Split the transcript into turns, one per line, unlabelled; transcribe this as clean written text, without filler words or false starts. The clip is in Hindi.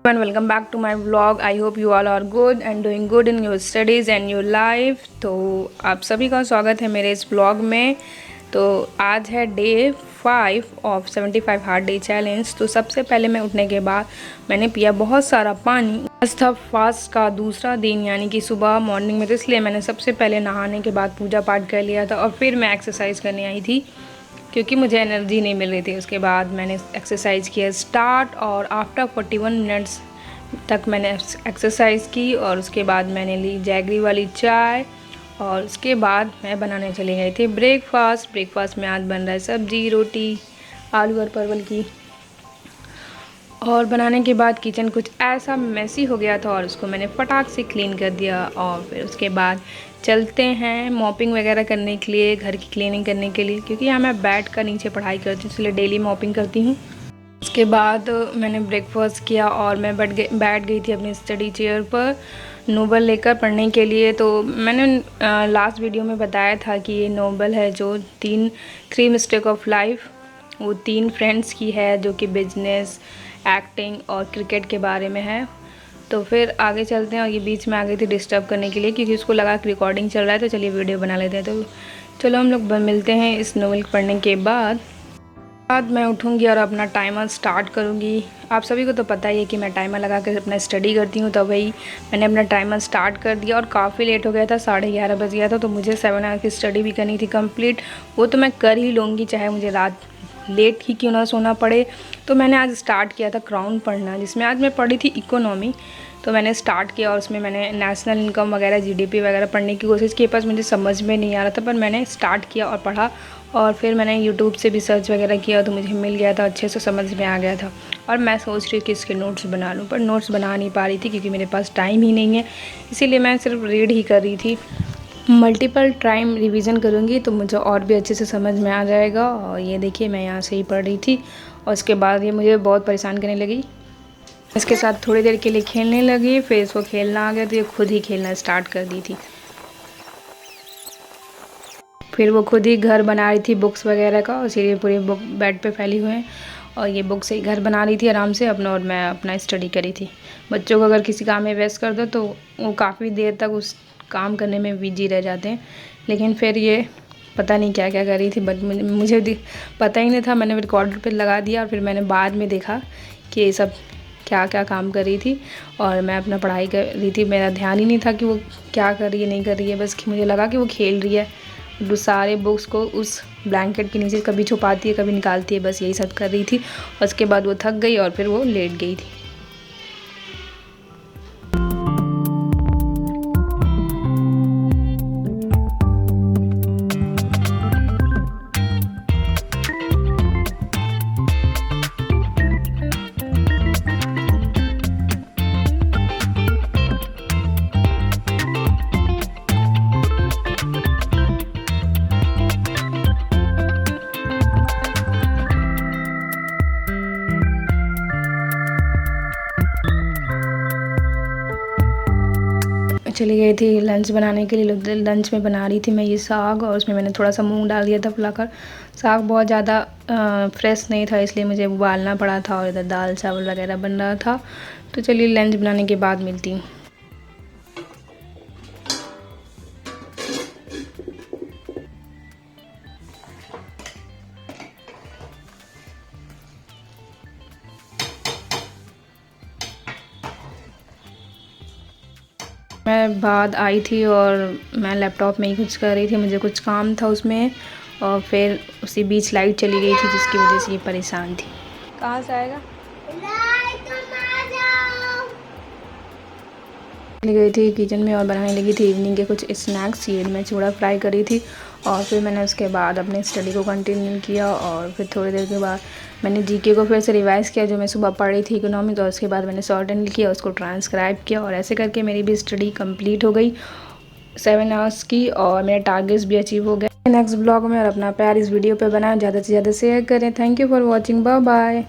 And welcome back to my vlog. I hope you all are good and doing good in your studies and your life. तो आप सभी का स्वागत है मेरे इस vlog में। तो आज है day 5 of 75 hard day challenge. तो सबसे पहले मैं उठने के बाद मैंने पिया बहुत सारा पानी। आज था फास्ट का दूसरा दिन, यानी कि सुबह मॉर्निंग में, तो इसलिए मैंने सबसे पहले नहाने के बाद पूजा पाठ कर लिया था और फिर मैं एक्सरसाइज करने आई थी क्योंकि मुझे एनर्जी नहीं मिल रही थी। उसके बाद मैंने एक्सरसाइज किया स्टार्ट और आफ्टर 41 मिनट्स तक मैंने एक्सरसाइज की और उसके बाद मैंने ली जैगरी वाली चाय और उसके बाद मैं बनाने चली गई थी ब्रेकफास्ट में आज बन रहा है सब्जी रोटी आलू और परवल की। और बनाने के बाद किचन कुछ ऐसा मेसी हो गया था और उसको मैंने फटाक से क्लीन कर दिया और फिर उसके बाद चलते हैं मॉपिंग वगैरह करने के लिए, घर की क्लीनिंग करने के लिए, क्योंकि यहाँ मैं बैठ कर नीचे पढ़ाई करती हूँ इसलिए डेली मॉपिंग करती हूँ। उसके बाद मैंने ब्रेकफास्ट किया और मैं बैठ गई थी अपनी स्टडी चेयर पर नोबल लेकर पढ़ने के लिए। तो मैंने लास्ट वीडियो में बताया था कि ये नोबल है जो थ्री मिस्टेक ऑफ लाइफ, वो 3 फ्रेंड्स की है जो कि बिजनेस, एक्टिंग और क्रिकेट के बारे में है। तो फिर आगे चलते हैं। और ये बीच में आ गई थी डिस्टर्ब करने के लिए क्योंकि उसको लगा कि रिकॉर्डिंग चल रहा है, तो चलिए वीडियो बना लेते हैं। तो चलो हम लोग मिलते हैं इस नोवेल पढ़ने के बाद मैं उठूँगी और अपना टाइमर स्टार्ट करूँगी। आप सभी को तो पता ही है कि मैं टाइमर लगा कर अपना स्टडी करती हूँ, तो वही मैंने अपना टाइमर स्टार्ट कर दिया और काफ़ी लेट हो गया था, 11:30 बज गया था। तो मुझे 7 आवर की स्टडी भी करनी थी कंप्लीट, वो तो मैं कर ही लूँगी चाहे मुझे रात लेट ही क्यों ना सोना पड़े। तो मैंने आज स्टार्ट किया था क्राउन पढ़ना, जिसमें आज मैं पढ़ी थी इकोनॉमी। तो मैंने स्टार्ट किया और उसमें मैंने नेशनल इनकम वगैरह जीडीपी वगैरह पढ़ने की कोशिश की, बस मुझे समझ में नहीं आ रहा था, पर मैंने स्टार्ट किया और पढ़ा। और फिर मैंने यूट्यूब से भी सर्च वगैरह किया तो मुझे मिल गया था, अच्छे से समझ में आ गया था। और मैं सोच रही थी कि इसके नोट्स बना लूँ, पर नोट्स बना नहीं पा रही थी क्योंकि मेरे पास टाइम ही नहीं है, इसीलिए मैं सिर्फ रीड ही कर रही थी। मल्टीपल टाइम रिवीजन करूँगी तो मुझे और भी अच्छे से समझ में आ जाएगा। और ये देखिए मैं यहाँ से ही पढ़ रही थी और उसके बाद ये मुझे बहुत परेशान करने लगी। इसके साथ थोड़ी देर के लिए खेलने लगी, फिर इसको खेलना आ गया तो ये खुद ही खेलना स्टार्ट कर दी थी। फिर वो खुद ही घर बना रही थी बुक्स वगैरह का, इसीलिए पूरी बुक बेड पे फैली हुई हैं और ये बुक से ही घर बना रही थी आराम से अपना, और मैं अपना स्टडी करी थी। बच्चों को अगर किसी काम में व्यस्त कर दो तो वो काफ़ी देर तक उस काम करने में बिजी रह जाते हैं, लेकिन फिर ये पता नहीं क्या क्या कर रही थी, बट मुझे पता ही नहीं था। मैंने रिकॉर्डर पे लगा दिया और फिर मैंने बाद में देखा कि ये सब क्या क्या काम कर रही थी और मैं अपना पढ़ाई कर रही थी। मेरा ध्यान ही नहीं था कि वो क्या कर रही है नहीं कर रही है, बस कि मुझे लगा कि वो खेल रही है। वो सारे बुक्स को उस ब्लैंकेट के नीचे कभी छुपाती है कभी निकालती है, बस यही सब कर रही थी। और उसके बाद वो थक गई और फिर वो लेट गई थी। चली गई थी लंच बनाने के लिए। लंच में बना रही थी मैं ये साग और उसमें मैंने थोड़ा सा मूंग डाल दिया था फुलाकर। साग बहुत ज़्यादा फ्रेश नहीं था इसलिए मुझे उबालना पड़ा था और इधर दाल चावल वगैरह बन रहा था। तो चलिए लंच बनाने के बाद मिलती हूँ। मैं बाद आई थी और मैं लैपटॉप में ही कुछ कर रही थी, मुझे कुछ काम था उसमें, और फिर उसी बीच लाइट चली गई थी जिसकी वजह से ये परेशान थी। कहाँ से आएगा? चली गई थी किचन में और बनाने लगी थी इवनिंग के कुछ स्नैक्स। ये मैं चूड़ा फ्राई करी थी और फिर मैंने उसके बाद अपने स्टडी को कंटिन्यू किया और फिर थोड़ी देर के बाद मैंने जीके को फिर से रिवाइज़ किया जो मैं सुबह पढ़ी थी इकोनॉमिक्स, और उसके बाद मैंने शॉर्ट हैंड किया, उसको ट्रांसक्राइब किया और ऐसे करके मेरी भी स्टडी कंप्लीट हो गई 7 आवर्स की और मेरे टारगेट्स भी अचीव हो गए। नेक्स्ट ब्लॉग में और अपना प्यार इस वीडियो पे बनाएं, ज़्यादा से ज़्यादा शेयर करें। Thank you for watching, bye bye.